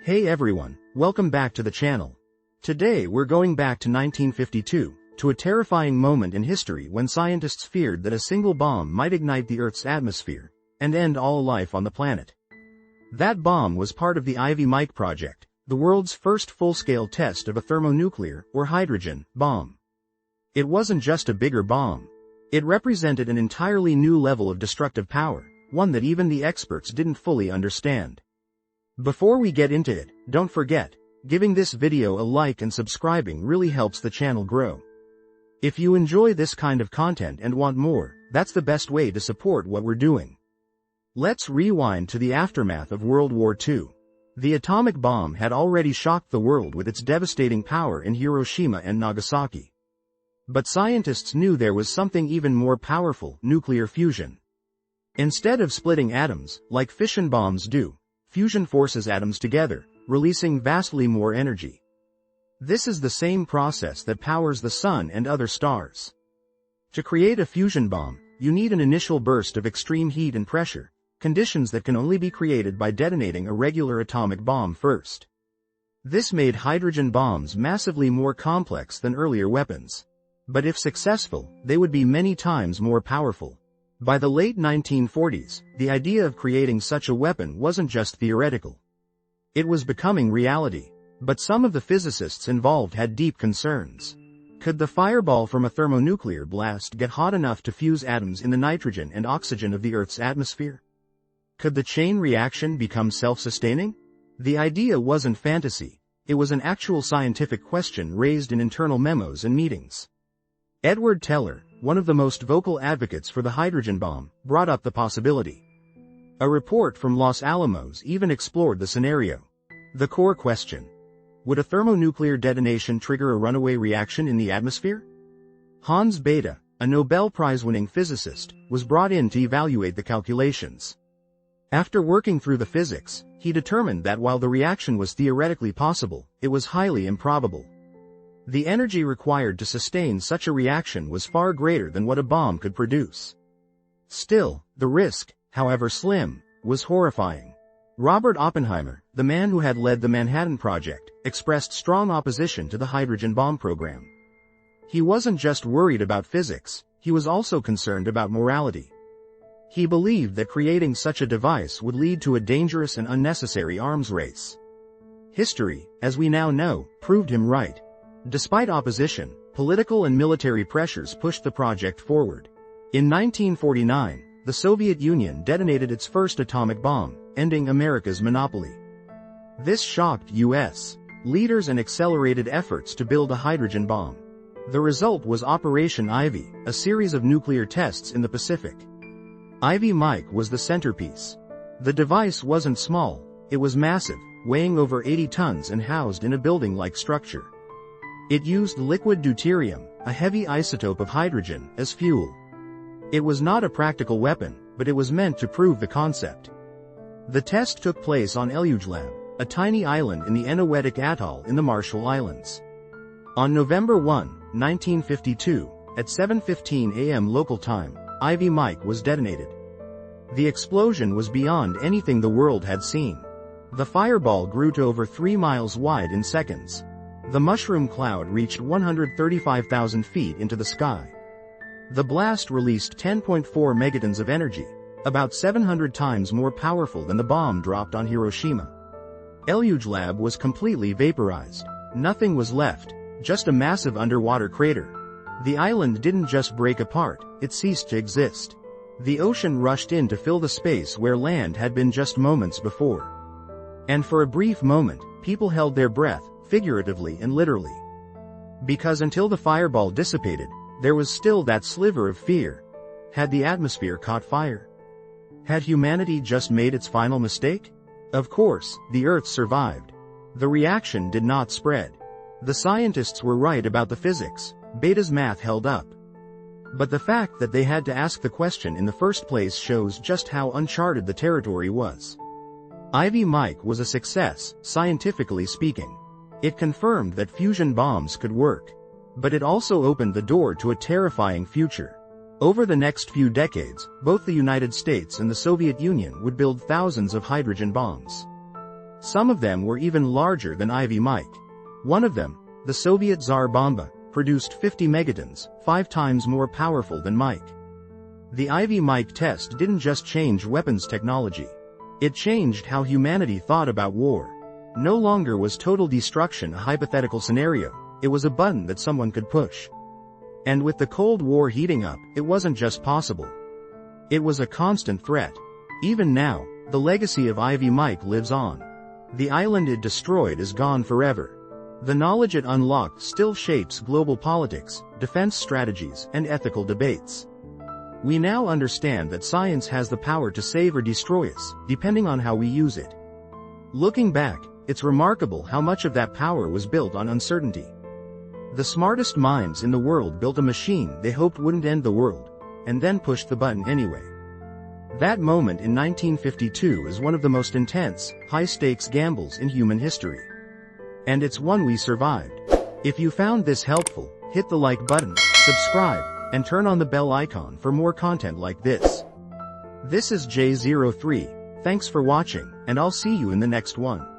Hey everyone, welcome back to the channel. Today we're going back to 1952, to a terrifying moment in history when scientists feared that a single bomb might ignite the Earth's atmosphere and end all life on the planet. That bomb was part of the Ivy Mike project, the world's first full-scale test of a thermonuclear, or hydrogen, bomb. It wasn't just a bigger bomb. It represented an entirely new level of destructive power, one that even the experts didn't fully understand. Before we get into it, don't forget, giving this video a like and subscribing really helps the channel grow. If you enjoy this kind of content and want more, that's the best way to support what we're doing. Let's rewind to the aftermath of World War II. The atomic bomb had already shocked the world with its devastating power in Hiroshima and Nagasaki. But scientists knew there was something even more powerful: nuclear fusion. Instead of splitting atoms, like fission bombs do, fusion forces atoms together, releasing vastly more energy. This is the same process that powers the sun and other stars. To create a fusion bomb, you need an initial burst of extreme heat and pressure, conditions that can only be created by detonating a regular atomic bomb first. This made hydrogen bombs massively more complex than earlier weapons. But if successful, they would be many times more powerful. By the late 1940s, the idea of creating such a weapon wasn't just theoretical. It was becoming reality. But some of the physicists involved had deep concerns. Could the fireball from a thermonuclear blast get hot enough to fuse atoms in the nitrogen and oxygen of the Earth's atmosphere? Could the chain reaction become self-sustaining? The idea wasn't fantasy. It was an actual scientific question raised in internal memos and meetings. Edward Teller, one of the most vocal advocates for the hydrogen bomb, brought up the possibility. A report from Los Alamos even explored the scenario. The core question: would a thermonuclear detonation trigger a runaway reaction in the atmosphere? Hans Bethe, a Nobel Prize-winning physicist, was brought in to evaluate the calculations. After working through the physics, he determined that while the reaction was theoretically possible, it was highly improbable. The energy required to sustain such a reaction was far greater than what a bomb could produce. Still, the risk, however slim, was horrifying. Robert Oppenheimer, the man who had led the Manhattan Project, expressed strong opposition to the hydrogen bomb program. He wasn't just worried about physics, he was also concerned about morality. He believed that creating such a device would lead to a dangerous and unnecessary arms race. History, as we now know, proved him right. Despite opposition, political and military pressures pushed the project forward. In 1949, the Soviet Union detonated its first atomic bomb, ending America's monopoly. This shocked U.S. leaders and accelerated efforts to build a hydrogen bomb. The result was Operation Ivy, a series of nuclear tests in the Pacific. Ivy Mike was the centerpiece. The device wasn't small, it was massive, weighing over 80 tons and housed in a building-like structure. It used liquid deuterium, a heavy isotope of hydrogen, as fuel. It was not a practical weapon, but it was meant to prove the concept. The test took place on Elyujlab, a tiny island in the Eniwetok Atoll in the Marshall Islands. On November 1, 1952, at 7:15 a.m. local time, Ivy Mike was detonated. The explosion was beyond anything the world had seen. The fireball grew to over 3 miles wide in seconds. The mushroom cloud reached 135,000 feet into the sky. The blast released 10.4 megatons of energy, about 700 times more powerful than the bomb dropped on Hiroshima. Elyujlab was completely vaporized. Nothing was left, just a massive underwater crater. The island didn't just break apart, it ceased to exist. The ocean rushed in to fill the space where land had been just moments before. And for a brief moment, people held their breath, figuratively and literally. Because until the fireball dissipated, there was still that sliver of fear. Had the atmosphere caught fire? Had humanity just made its final mistake? Of course, the Earth survived. The reaction did not spread. The scientists were right about the physics. Bethe's math held up. But the fact that they had to ask the question in the first place shows just how uncharted the territory was. Ivy Mike was a success, scientifically speaking. It confirmed that fusion bombs could work. But it also opened the door to a terrifying future. Over the next few decades, both the United States and the Soviet Union would build thousands of hydrogen bombs. Some of them were even larger than Ivy Mike. One of them, the Soviet Tsar Bomba, produced 50 megatons, 5 times more powerful than Mike. The Ivy Mike test didn't just change weapons technology. It changed how humanity thought about war. No longer was total destruction a hypothetical scenario, it was a button that someone could push. And with the Cold War heating up, it wasn't just possible. It was a constant threat. Even now, the legacy of Ivy Mike lives on. The island it destroyed is gone forever. The knowledge it unlocked still shapes global politics, defense strategies, and ethical debates. We now understand that science has the power to save or destroy us, depending on how we use it. Looking back, it's remarkable how much of that power was built on uncertainty. The smartest minds in the world built a machine they hoped wouldn't end the world, and then pushed the button anyway. That moment in 1952 is one of the most intense, high-stakes gambles in human history. And it's one we survived. If you found this helpful, hit the like button, subscribe, and turn on the bell icon for more content like this. This is J03, thanks for watching, and I'll see you in the next one.